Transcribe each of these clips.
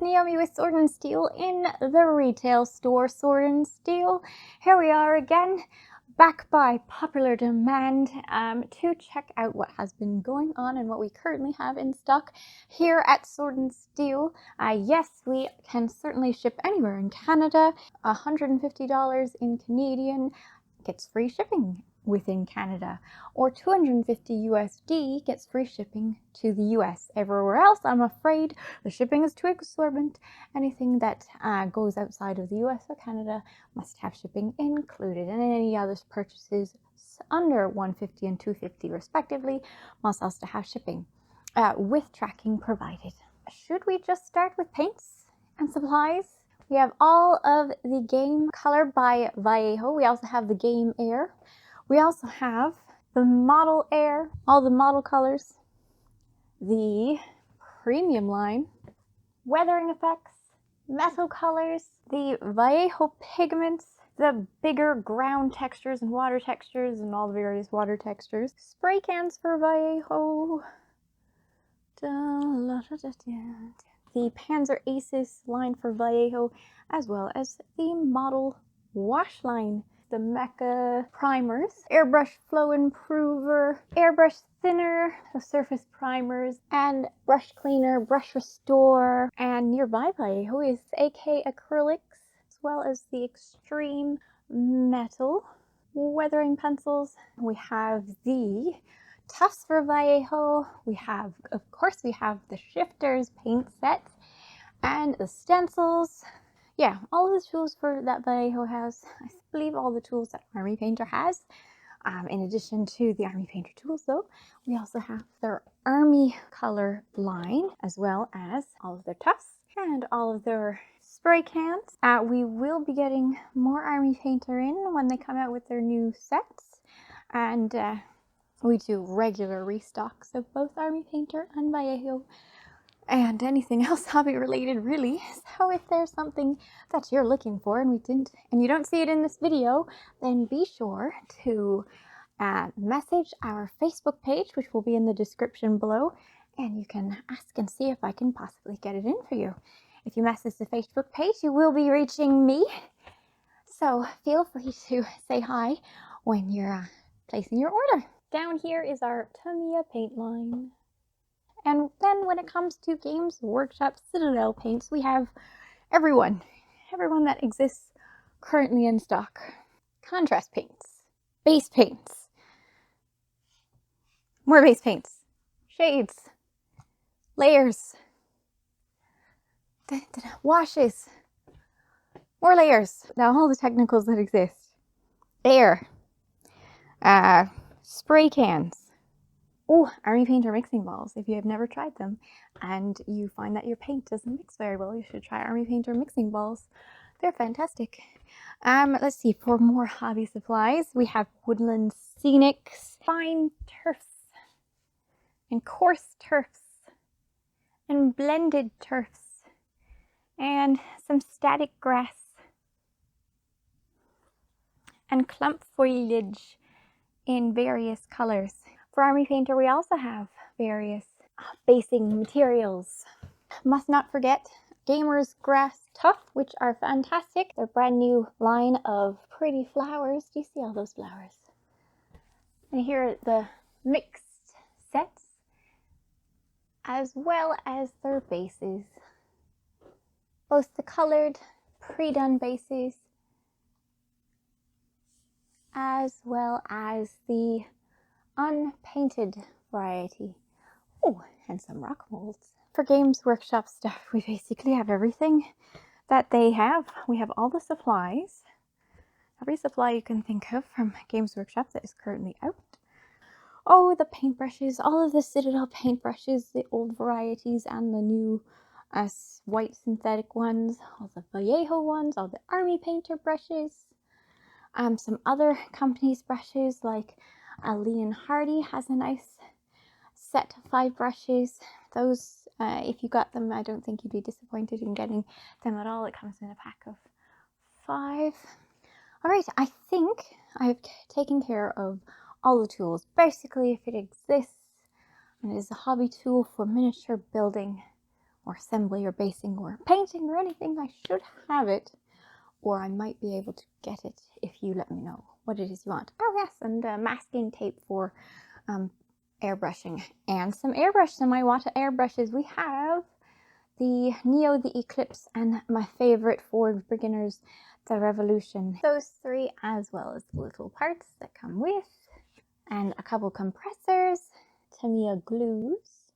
Naomi with Sword and Steel in the retail store Sword and Steel. Here we are again, back by popular demand to check out what has been going on and what we currently have in stock here at Sword and Steel. Yes, we can certainly ship anywhere in Canada. $150 in Canadian gets free shipping within Canada, or $250 USD gets free shipping to the US. Everywhere else, I'm afraid the shipping is too exorbitant. Anything that goes outside of the US or Canada must have shipping included, and any other purchases under $150 and $250 respectively must also have shipping with tracking provided. Should we just start with paints and supplies? We have all of the game color by Vallejo. We also have the game air. We also have the model air, all the model colors, the premium line, weathering effects, metal colors, the Vallejo pigments, the bigger ground textures and water textures and all the various water textures, spray cans for Vallejo, the Panzer Aces line for Vallejo, as well as the model wash line, the mecha primers, airbrush flow improver, airbrush thinner, the surface primers, and brush cleaner, brush restore, and nearby Vallejo is AK acrylics, as well as the extreme metal weathering pencils. We have the tufts for Vallejo. We have, of course, we have the shifters paint set and the stencils. Yeah, all of the tools that Vallejo has. I believe all the tools that Army Painter has. In addition to the Army Painter tools, though, we also have their Army color line, as well as all of their tufts and all of their spray cans. We will be getting more Army Painter in when they come out with their new sets, and we do regular restocks of both Army Painter and Vallejo, and anything else hobby related, really. So if there's something that you're looking for and you don't see it in this video, then be sure to message our Facebook page, which will be in the description below, and you can ask and see if I can possibly get it in for you. If you message the Facebook page, you will be reaching me, so feel free to say hi when you're placing your order. Down here is our Tamiya paint line. And then when it comes to Games Workshop Citadel paints, we have everyone that exists currently in stock. Contrast paints, base paints, more base paints, shades, layers, washes, more layers. Now all the technicals that exist. Air, spray cans. Oh, Army Painter mixing balls. If you have never tried them and you find that your paint doesn't mix very well, you should try Army Painter mixing balls. They're fantastic. Let's see, for more hobby supplies, we have Woodland Scenics, fine turfs, and coarse turfs, and blended turfs, and some static grass, and clump foliage in various colors. For Army Painter, we also have various basing materials. Must not forget Gamer's Grass Tuff, which are fantastic. They're a brand new line of pretty flowers. Do you see all those flowers? And here are the mixed sets, as well as their bases. Both the colored, pre-done bases, as well as the unpainted variety. Oh, and some rock molds. For Games Workshop stuff, we basically have everything that they have. We have all the supplies. Every supply you can think of from Games Workshop that is currently out. Oh, the paintbrushes, all of the Citadel paintbrushes, the old varieties and the new white synthetic ones, all the Vallejo ones, all the Army Painter brushes. Some other companies' brushes, like Leon Hardy has a nice set of 5 brushes. Those, if you got them, I don't think you'd be disappointed in getting them at all. It comes in a pack of 5. Alright, I think I've taken care of all the tools. Basically, if it exists and it is a hobby tool for miniature building, or assembly or basing or painting or anything, I should have it, or I might be able to get it if you let me know what it is you want. Oh yes, and masking tape for airbrushing, and some airbrush, some Iwata airbrushes. We have the Neo, the Eclipse, and my favorite for beginners, the Revolution. Those three, as well as the little parts that come with, and a couple compressors, Tamiya glues,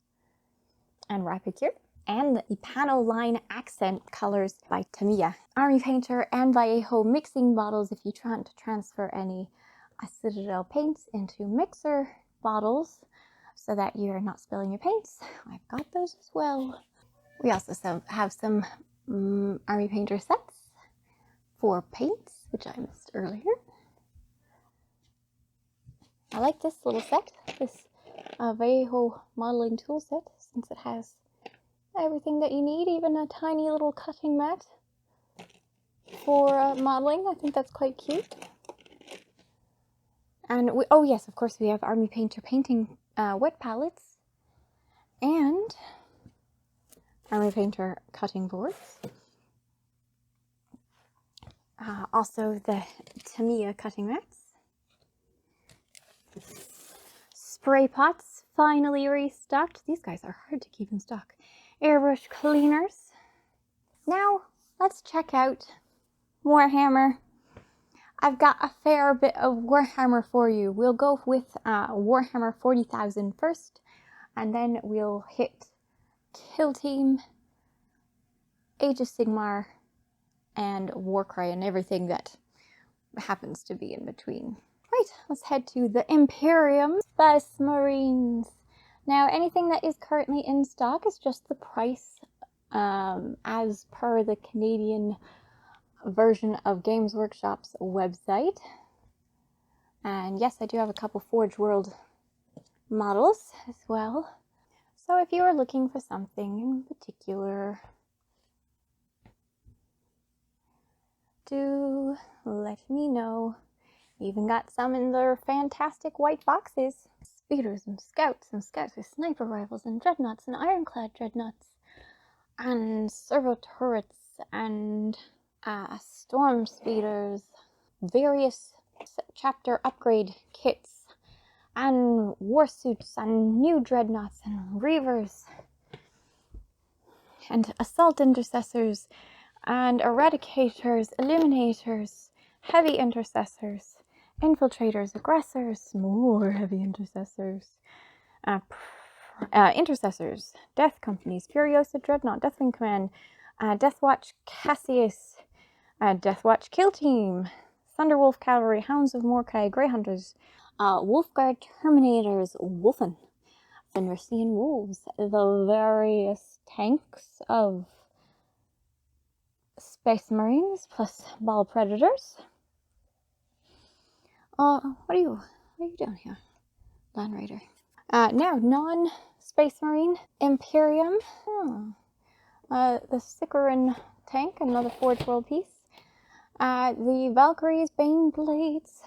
and Rapid Cure, and the panel line accent colors by Tamiya. Army Painter and Vallejo mixing bottles if you try to transfer any Citadel paints into mixer bottles so that you're not spilling your paints. I've got those as well. We also have some Army Painter sets for paints, which I missed earlier. I like this little set, this Vallejo modeling tool set, since it has everything that you need, even a tiny little cutting mat for modeling. I think that's quite cute. And oh yes, of course, we have Army Painter painting wet palettes and Army Painter cutting boards. Also the Tamiya cutting mats. Spray pots, finally restocked. These guys are hard to keep in stock. Airbrush cleaners. Now, let's check out Warhammer. I've got a fair bit of Warhammer for you. We'll go with Warhammer 40,000 first, and then we'll hit Kill Team, Age of Sigmar, and Warcry, and everything that happens to be in between. Right, let's head to the Imperium Space Marines. Now, anything that is currently in stock is just the price as per the Canadian version of Games Workshop's website. And yes, I do have a couple Forge World models as well. So if you are looking for something in particular, do let me know. Even got some in their fantastic white boxes. Speeders and scouts with sniper rifles and dreadnoughts and ironclad dreadnoughts and servo turrets and storm speeders, various chapter upgrade kits and war suits and new dreadnoughts and reavers and assault intercessors and eradicators, eliminators, heavy intercessors, infiltrators, aggressors, more heavy intercessors, intercessors, death companies, Furiosa Dreadnought, Deathwing Command, Deathwatch Cassius, Deathwatch Kill Team, Thunderwolf Cavalry, Hounds of Mordecai, Grey Hunters, Wolfguard Terminators, Wolfen, Fenrisian Wolves, the various tanks of Space Marines, plus Ball Predators. What are you doing here, Land Raider? Now, non-Space Marine, Imperium, the Sikaran tank, another Forge World piece, the Valkyries, Bane Blades,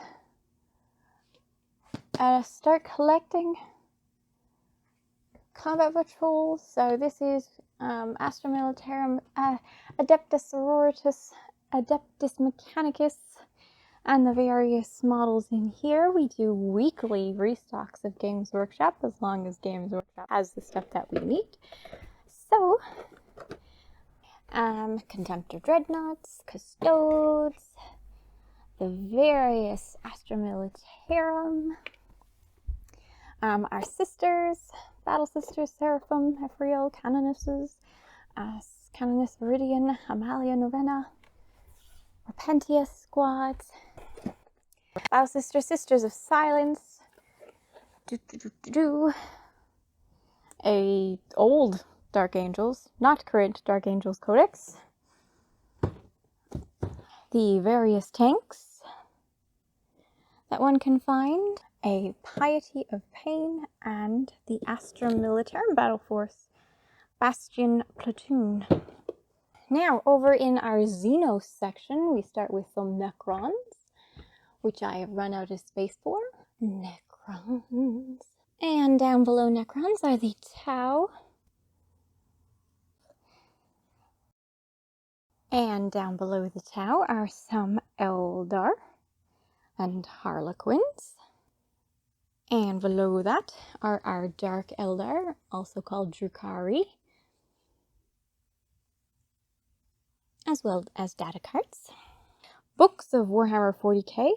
start collecting combat patrols. So this is Astra Militarum, Adeptus Sororitas, Adeptus Mechanicus, and the various models in here. We do weekly restocks of Games Workshop as long as Games Workshop has the stuff that we need. So, Contemptor Dreadnoughts, Custodes, the various Astra Militarum, our sisters, Battle Sisters, Seraphim, Ephriel, Canonesses, Canonis Viridian, Amalia Novena, Repentia squads, Battle Sisters of Silence, a old Dark Angels, not current Dark Angels Codex, the various tanks that one can find, a Piety of Pain, and the Astra Militarum Battle Force, Bastion Platoon. Now, over in our Xenos section, we start with some Necrons, which I have run out of space for. Necrons. And down below Necrons are the Tau, And down below the Tau are some Eldar and Harlequins. And below that are our Dark Eldar, also called Drukhari, as well as data cards. Books of Warhammer 40k,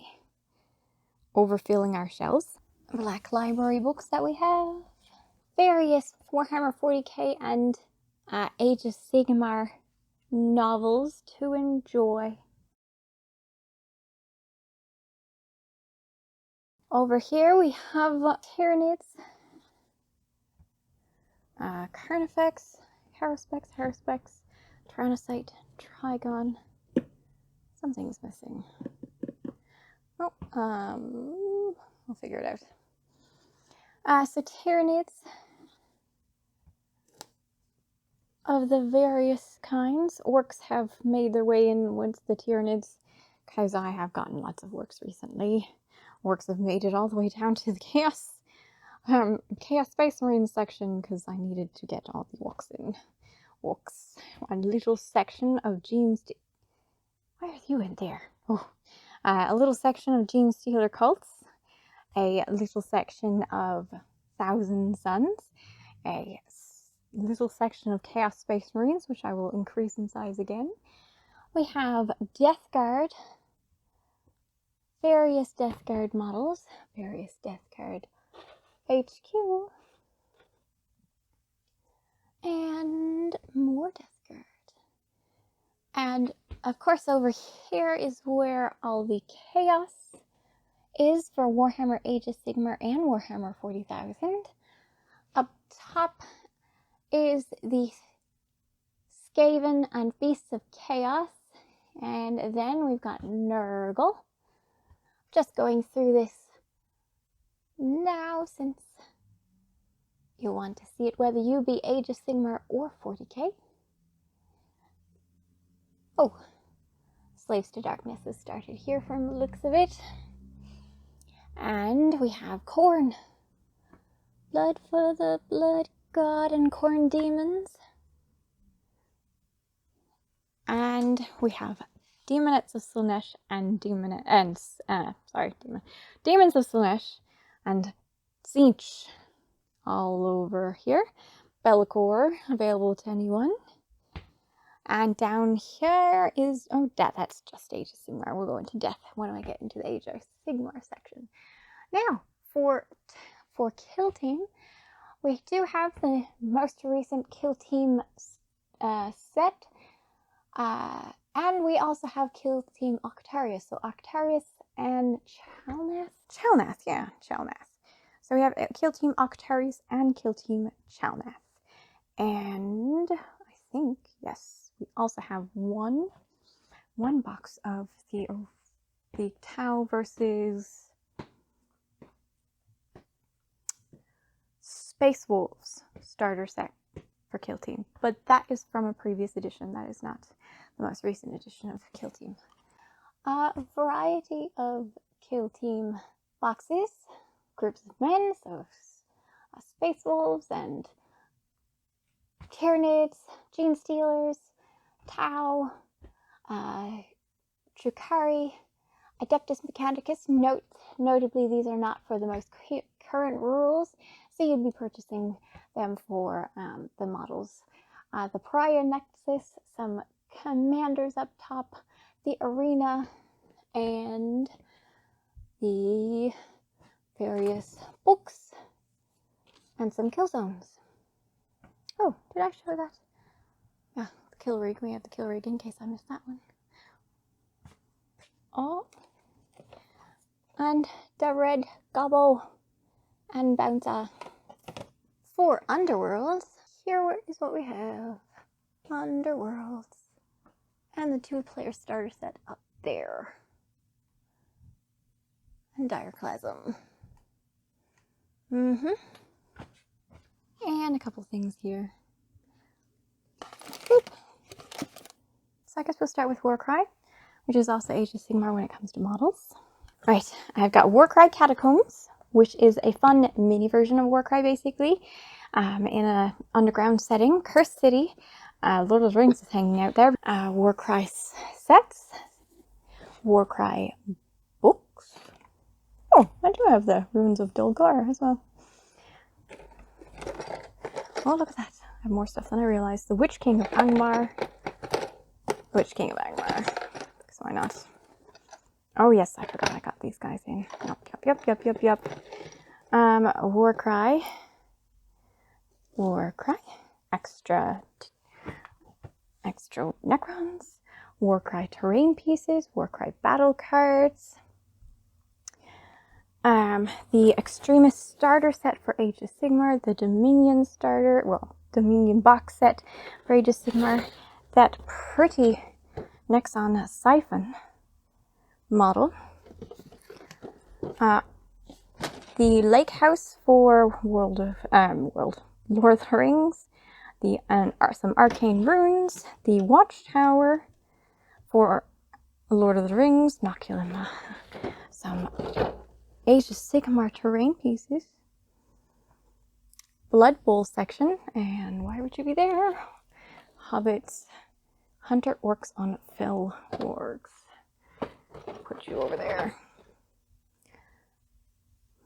overfilling our shelves. Black library books that we have. Various Warhammer 40k and Age of Sigmar novels to enjoy. Over here we have Tyranids, Carnifex, Haruspex, Tyrannocyte, Trigon. Something's missing. Oh, we'll figure it out. So Tyranids of the various kinds. Orks have made their way in with the Tyranids, because I have gotten lots of Orks recently. Orks have made it all the way down to the Chaos Space Marine section, because I needed to get all the Orks in. Orks. A little section of Genestealer. Why are you in there? Oh. A little section of Genestealer cults. A little section of Thousand Suns. A little section of Chaos Space Marines, which I will increase in size again. We have Death Guard. Various Death Guard models. Various Death Guard HQ. And more Death Guard. And of course over here is where all the chaos is for Warhammer Age of Sigmar and Warhammer 40,000. Up top is the Skaven and Beasts of Chaos. And then we've got Nurgle. Just going through this now since you want to see it, whether you be Age of Sigmar or 40k. Oh, Slaves to Darkness has started here from the looks of it. And we have Khorne. Blood for the Blood God and Khorne Demons. And we have Demonettes of Slaanesh and Demons of Slaanesh and Tzeentch all over here. Bellicor available to anyone. And down here is, oh, that's just Age of Sigmar. We'll go into Death when I get into the Age of Sigmar section. Now, for Kill Team, we do have the most recent Kill Team set. And we also have Kill Team Octarius. So Octarius and Chalnath. So we have Kill Team Octarius and Kill Team Chalnath. And I think, yes, we also have one box of the Tau versus Space Wolves starter set for Kill Team. But that is from a previous edition. That is not the most recent edition of Kill Team. A variety of Kill Team boxes, groups of men, so Space Wolves and Tyranids, Genestealers, Tau, Drukhari, Adeptus Mechanicus. Notably, these are not for the most current rules, so you'd be purchasing them for the models. The Pariah Nexus, some commanders up top, the arena, and the various books, and some kill zones. Oh, did I show that? Yeah, the kill rig. We have the kill rig in case I missed that one. Oh, and the red gobble and bouncer. For Underworlds, here is what we have. Underworlds. And the 2-player starter set up there. And Direclasm. And a couple things here. Boop. So I guess we'll start with Warcry, which is also Age of Sigmar when it comes to models. Right, I've got Warcry Catacombs, which is a fun mini version of Warcry basically, in an underground setting. Cursed City, Lord of the Rings is hanging out there. Warcry sets. Warcry books. Oh, I do have the Ruins of Dulgar as well. Oh, look at that. I have more stuff than I realized. The Witch King of Angmar. Witch King of Angmar. Because why not? Oh yes, I forgot I got these guys in. Yep. Warcry. Warcry. Extra Necrons. Warcry terrain pieces. Warcry battle cards. The Extremist starter set for Age of Sigmar. The Dominion starter, well, Dominion box set for Age of Sigmar. That pretty Nexon Siphon model. The Lake House for Lord of the Rings. Some arcane runes. The Watchtower for Lord of the Rings. Noculum. Some Age of Sigmar terrain pieces. Bloodbowl section. And why would you be there? Hobbits. Hunter Orks on Fell Orgs. Put you over there.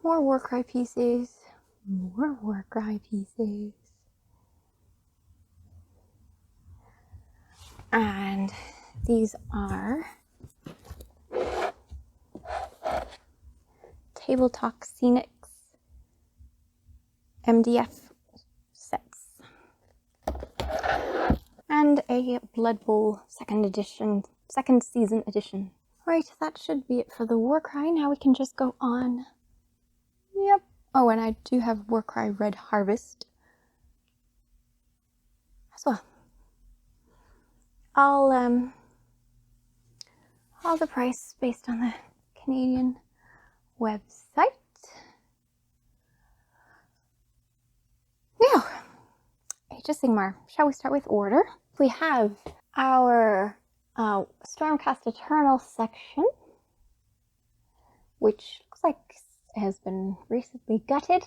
More Warcry pieces. More Warcry pieces. And these are Table Talk Scenics MDF sets. And a Bloodbowl second season edition. Right, that should be it for the Warcry. Now we can just go on. Yep. Oh, and I do have Warcry Red Harvest as well. All the price based on the Canadian website. Now, Age of Sigmar. Shall we start with order? We have our Stormcast Eternal section, which looks like has been recently gutted.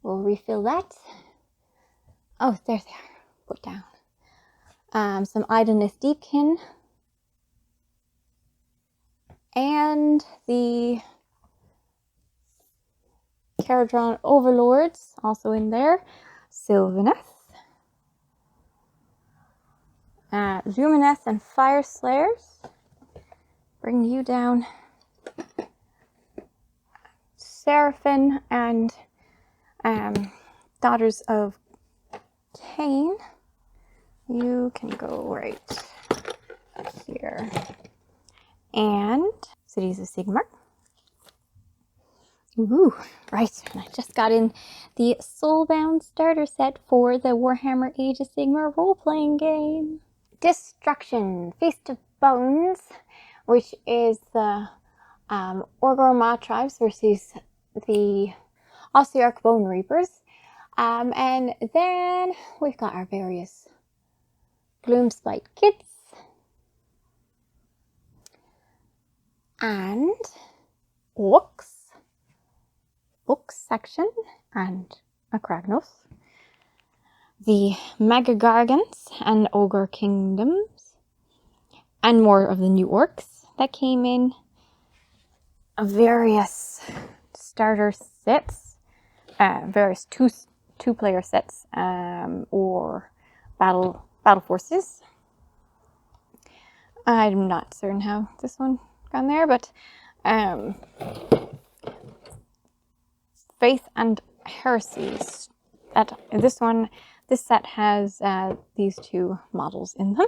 We'll refill that. Oh, there they are. Put down. Some Idoneth Deepkin. And the Caradron Overlords, also in there. Sylvaneth. Lumineth and Fire Slayers. Bring you down. Seraphim and Daughters of Cain. You can go right here. And Cities of Sigmar. Ooh, right. And I just got in the Soulbound starter set for the Warhammer Age of Sigmar role-playing game. Destruction, Feast of Bones, which is the Orgrimmar tribes versus the Ossiarch Bone Reapers. And then we've got our various Gloomspite kits. And Orks. Books section. And a Kragnos. The Mega Gargants and Ogre Kingdoms. And more of the new Orks that came in. Various starter sets, various two-player sets, or battle forces. I'm not certain how this one got there, but Faith and Heresies. This set has these two models in them.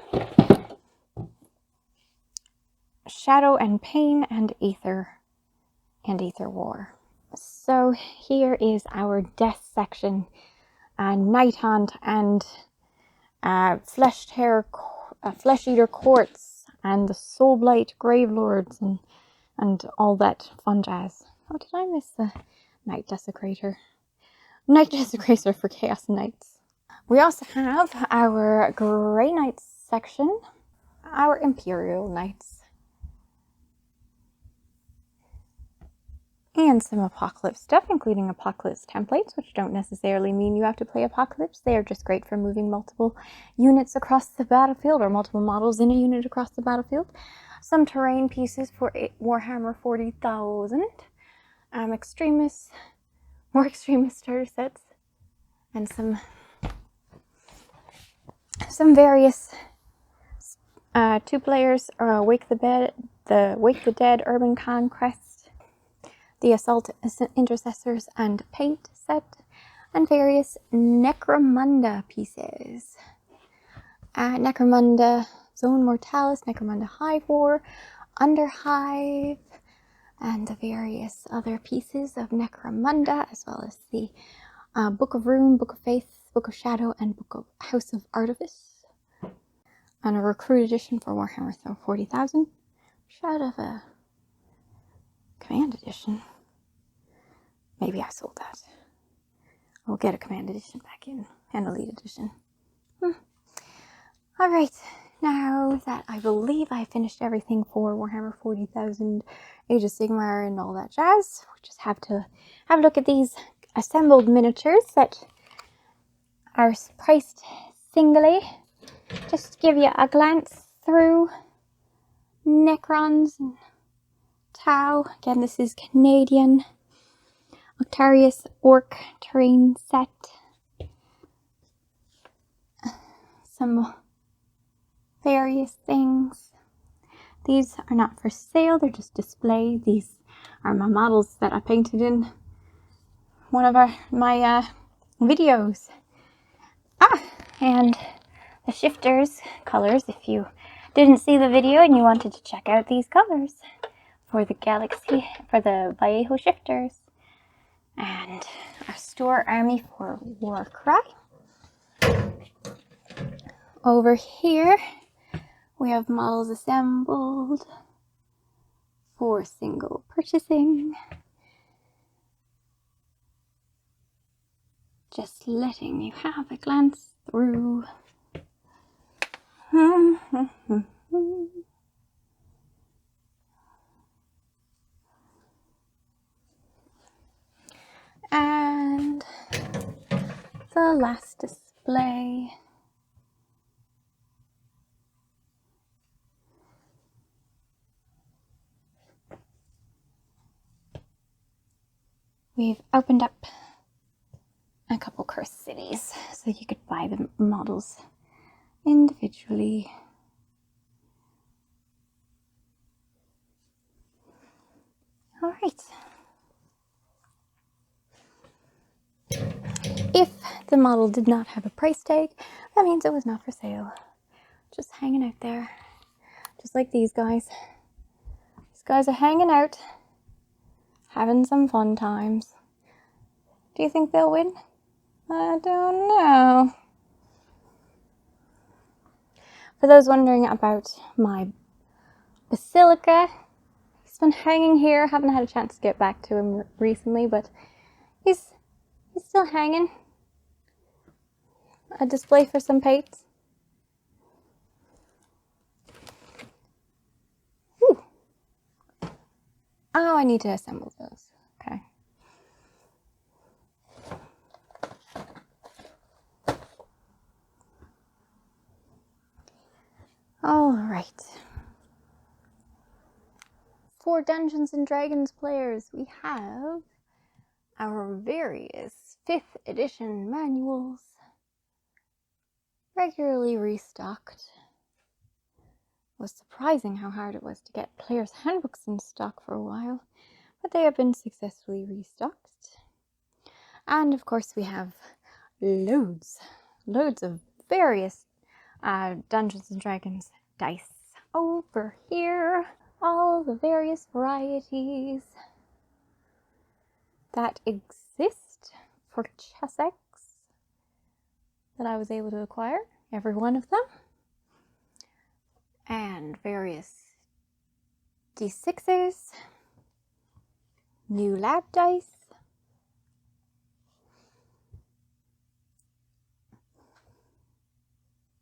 Shadow and Pain and Aether War. So here is our death section. Night Hunt and Flesh Eater Courts and the Soulblight Gravelords and all that fun jazz. Oh, did I miss the Night Desecrator? Night Desecrator for Chaos Knights. We also have our Grey Knights section, our Imperial Knights. And some Apocalypse stuff, including Apocalypse templates, which don't necessarily mean you have to play Apocalypse. They are just great for moving multiple units across the battlefield, or multiple models in a unit across the battlefield. Some terrain pieces for Warhammer 40,000. More extremist starter sets, and some various 2 players, Wake the Dead Urban Conquest, the Assault Intercessors and Paint set, and various Necromunda pieces. Necromunda Zone Mortalis, Necromunda Hive War, Underhive, and the various other pieces of Necromunda, as well as the Book of Rune, Book of Faith, Book of Shadow, and Book of House of Artifice. And a Recruit edition for Warhammer 40,000. Shout of a Command edition. Maybe I sold that. We'll get a Command edition back in, and Elite edition. Alright, now that I believe I finished everything for Warhammer 40,000 Age of Sigmar and all that jazz, we just have to have a look at these assembled miniatures that are priced singly. Just to give you a glance through Necrons and Tau. Again, this is Canadian Octarius Orc terrain set. Some various things. These are not for sale, they're just display. These are my models that I painted in one of my videos. And the shifters colors, if you didn't see the video and you wanted to check out these colors for the Galaxy, for the Vallejo shifters. And a store army for Warcry. Over here we have models assembled for single purchasing. Just letting you have a glance through. And the last display. We've opened up a couple cursed cities so you could buy the models individually. All right. If the model did not have a price tag, that means it was not for sale. Just hanging out there. Just like these guys. These guys are hanging out, having some fun times. Do you think they'll win? I don't know. For those wondering about my Basilica, he's been hanging here. Haven't had a chance to get back to him recently, but he's still hanging. A display for some paints. Ooh. Oh, I need to assemble those. Okay. All right. For Dungeons and Dragons players, we have our various 5th edition manuals, regularly restocked. It was surprising how hard it was to get players' handbooks in stock for a while, but they have been successfully restocked. And of course we have loads of various Dungeons and Dragons dice over here. All the various varieties that exist for Chessex that I was able to acquire, every one of them. And various D6s, new lab dice,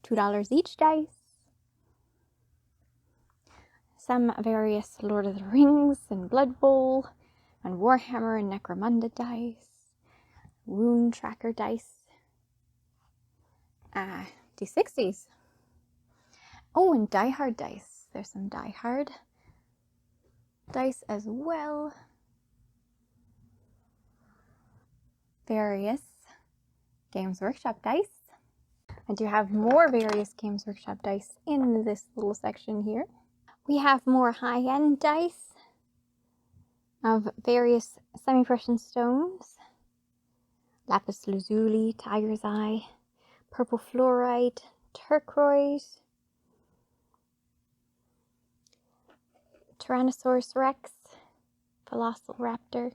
$2 each dice, some various Lord of the Rings and Bloodbowl and Warhammer and Necromunda dice, wound tracker dice, D60s. Oh, and Die Hard dice. There's some Die Hard dice as well. Various Games Workshop dice. I do have more various Games Workshop dice in this little section here. We have more high-end dice of various semi-precious stones. Lapis lazuli, tiger's eye, purple fluorite, turquoise, Tyrannosaurus rex, velociraptor.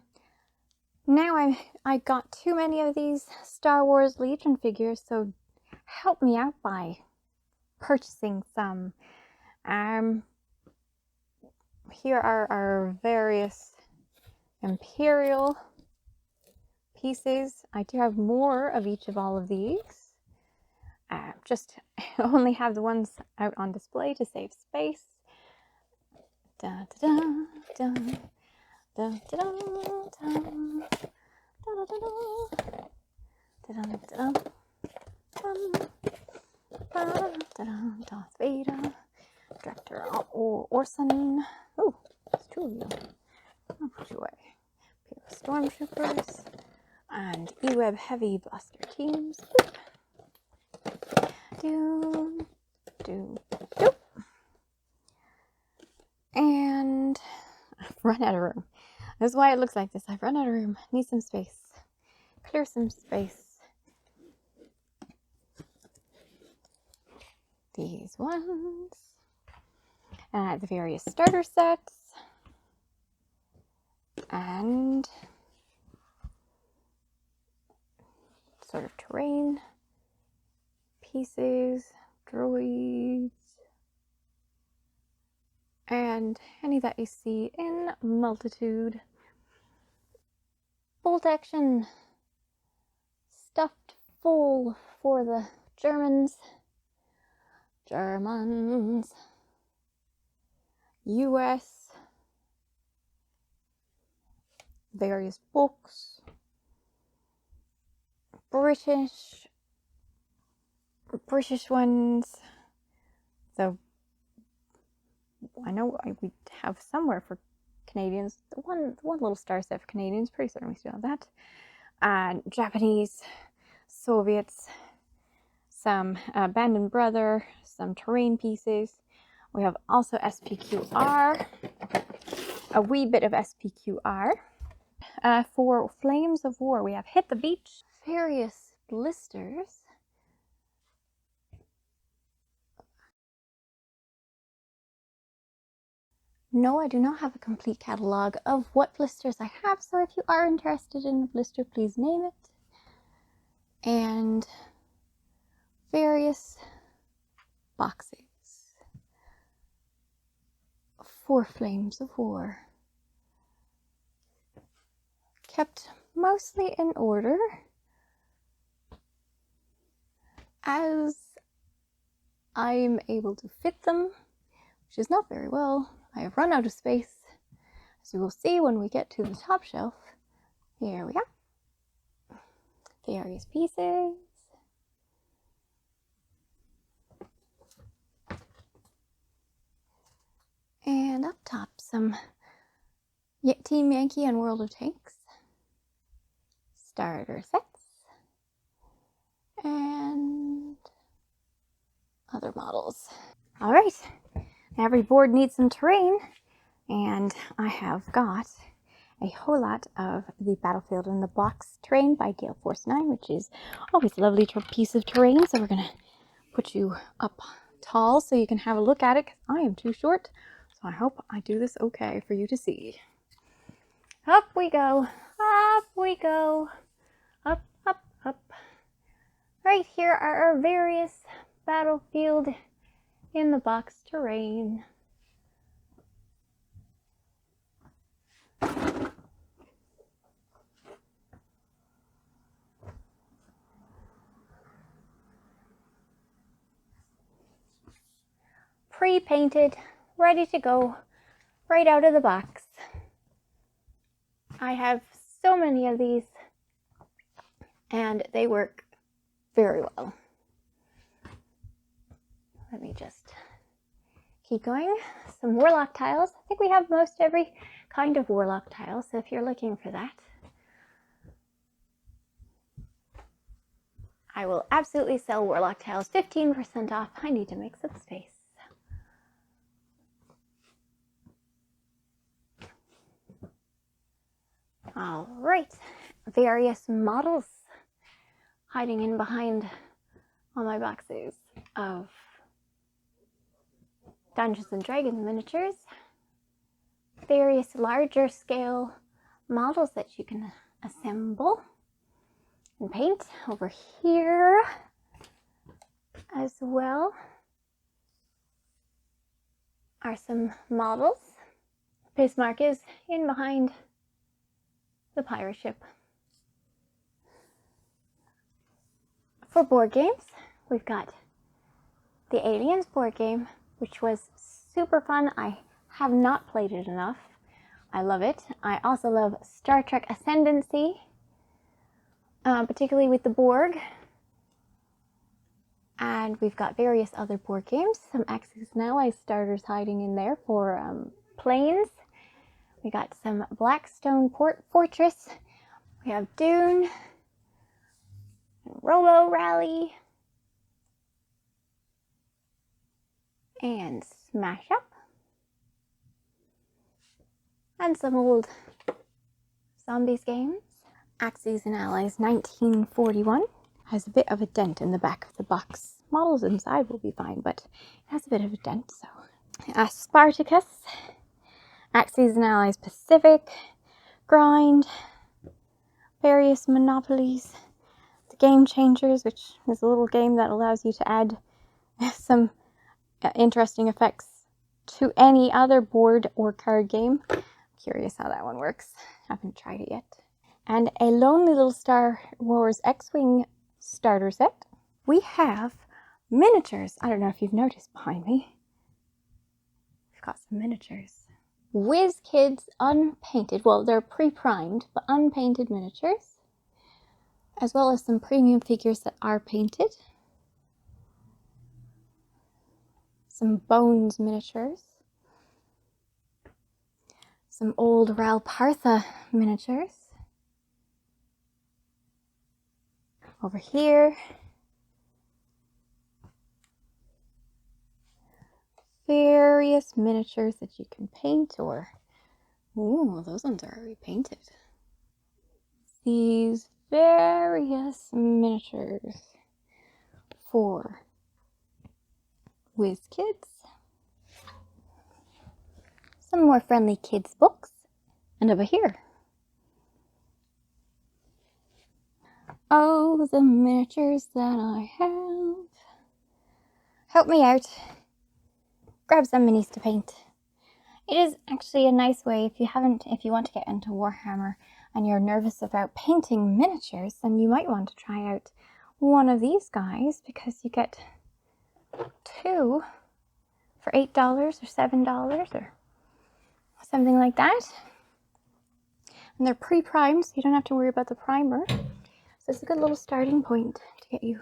Now I got too many of these Star Wars Legion figures, so help me out by purchasing some. Here are our various Imperial pieces. I do have more of each of all of these. Just only have the ones out on display to save space. Da, da, da, da, da, da, da, Darth Vader, Director Orson. Oh, there's two of you. I'll put you away. Stormtroopers and E-Web heavy blaster teams. Do. And I've run out of room. That's why it looks like this. I've run out of room. Need some space. Clear some space. These ones. The various starter sets. And sort of terrain pieces, droids, and any that you see in multitude. Bolt action stuffed full for the Germans, US, various books, British ones. So I know we have somewhere for Canadians. The one little star set for Canadians. Pretty certain we still have that. And Japanese, Soviets, some Band & Brother, some terrain pieces. We have also SPQR, a wee bit of SPQR. For Flames of War, we have Hit the Beach, various blisters. No, I do not have a complete catalog of what blisters I have, so if you are interested in a blister, please name it. And various boxes for Flames of War. Kept mostly in order as I'm able to fit them, which is not very well. I have run out of space, as you will see when we get to the top shelf. Here we are. Various pieces. And up top, some Team Yankee and World of Tanks starter sets. And other models. All right. Every board needs some terrain, and I have got a whole lot of the Battlefield in the Box terrain by Gale Force 9, which is always a lovely piece of terrain. So we're going to put you up tall so you can have a look at it, because I am too short. So I hope I do this okay for you to see. Up we go. Up we go. Up, up, up. Right here are our various Battlefield in the Box terrain. Pre-painted, ready to go, right out of the box. I have so many of these, and they work very well. Let me just keep going. Some Warlock tiles. I think we have most every kind of Warlock tile, so if you're looking for that, I will absolutely sell Warlock tiles 15% off. I need to make some space. All right, various models hiding in behind all my boxes of Dungeons and Dragons miniatures. Various larger scale models that you can assemble and paint over here as well are some models. Bismarck is in behind the pirate ship. For board games, we've got the Aliens board game, which was super fun. I have not played it enough. I love it. I also love Star Trek Ascendancy, particularly with the Borg. And we've got various other board games, some Axis and Allies starters hiding in there for planes. We got some Blackstone Fortress. We have Dune, Robo Rally, and Smash Up, and some old Zombies games. Axis and Allies 1941 has a bit of a dent in the back of the box. Models inside will be fine, but it has a bit of a dent, so. Spartacus, Axis and Allies Pacific, Grind, various Monopolies, the Game Changers, which is a little game that allows you to add some interesting effects to any other board or card game. Curious how that one works. Haven't tried it yet. And a Lonely Little Star Wars X-Wing starter set. We have miniatures. I don't know if you've noticed behind me. We've got some miniatures. Whiz Kids unpainted. Well, they're pre-primed, but unpainted miniatures. As well as some premium figures that are painted. Some Bones miniatures. Some old Ralpartha miniatures. Over here. Various miniatures that you can paint or... Ooh, those ones are already painted. These various miniatures for Whiz Kids. Some more friendly kids books. And over here. Oh, the miniatures that I have. Help me out. Grab some minis to paint. It is actually a nice way if you want to get into Warhammer and you're nervous about painting miniatures, then you might want to try out one of these guys because you get 2 for $8 or $7 or something like that. And they're pre-primed, so you don't have to worry about the primer. So it's a good little starting point to get you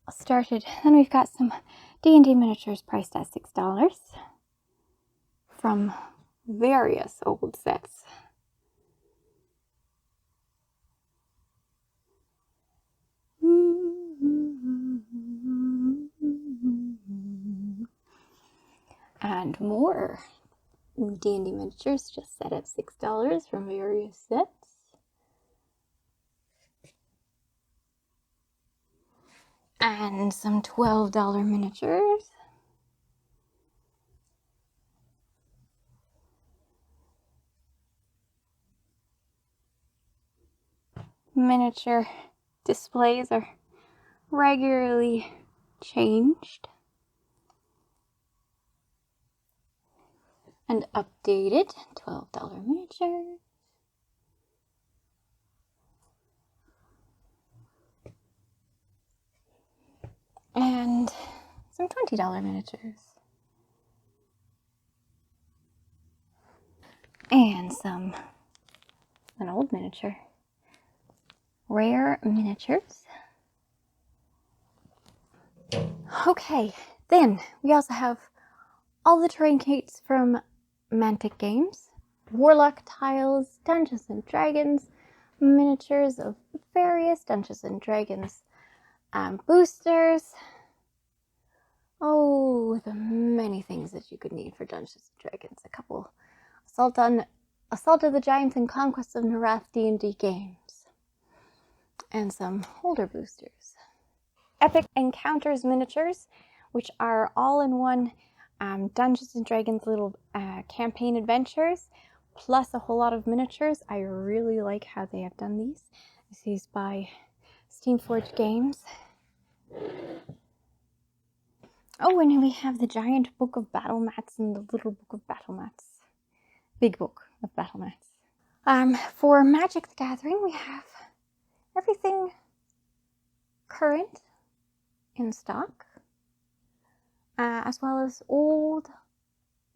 started. Then we've got some D&D miniatures priced at $6 from various old sets. And more D&D miniatures just set at $6 from various sets. And some $12 miniatures. Miniature displays are regularly changed and updated. $12 miniatures. And some $20 miniatures. And some an old miniature. Rare miniatures. Okay, then we also have all the terrain kits from Mantic Games, Warlock tiles, Dungeons and Dragons, miniatures of various Dungeons and Dragons boosters. Oh, the many things that you could need for Dungeons and Dragons. A couple Assault of the Giants and Conquest of Narath D&D games, and some holder boosters. Epic Encounters miniatures, which are all-in-one Dungeons & Dragons little campaign adventures, plus a whole lot of miniatures. I really like how they have done these. This is by Steamforged Games. Oh, and we have the giant book of battle mats and the little book of battle mats. Big book of battle mats. For Magic the Gathering, we have everything current in stock, as well as old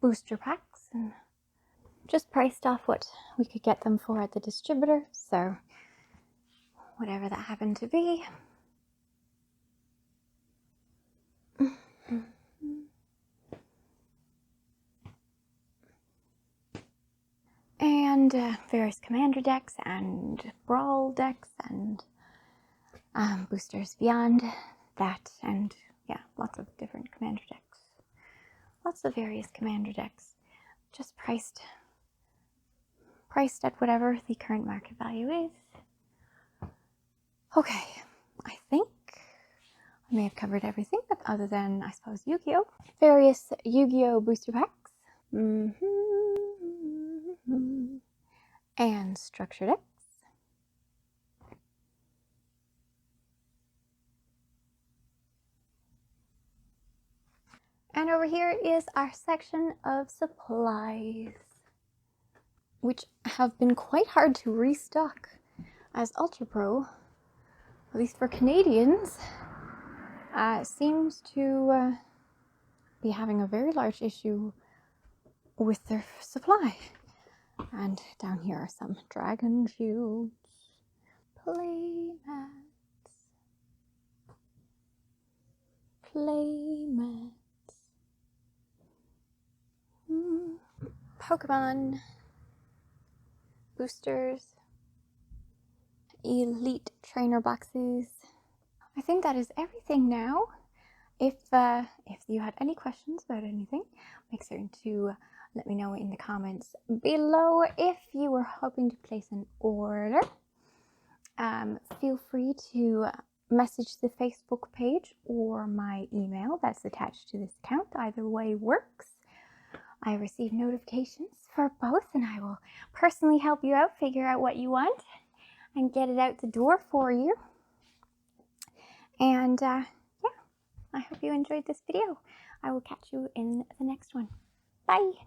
booster packs, and just priced off what we could get them for at the distributor, so whatever that happened to be. And various commander decks and brawl decks and boosters beyond that, and yeah, lots of different commander decks. Lots of various commander decks, just priced at whatever the current market value is. Okay, I think I may have covered everything, but other than, I suppose, Yu-Gi-Oh! Various Yu-Gi-Oh! Booster packs. And structure decks. And over here is our section of supplies, which have been quite hard to restock, as Ultra Pro, at least for Canadians, seems to be having a very large issue with their supply. And down here are some dragon shields, playmats, Pokemon boosters, elite trainer boxes. I think that is everything now. If you had any questions about anything, make certain to let me know in the comments below. If you were hoping to place an order, feel free to message the Facebook page or my email that's attached to this account. Either way works. I receive notifications for both, and I will personally help you out, figure out what you want, and get it out the door for you. And yeah, I hope you enjoyed this video. I will catch you in the next one. Bye!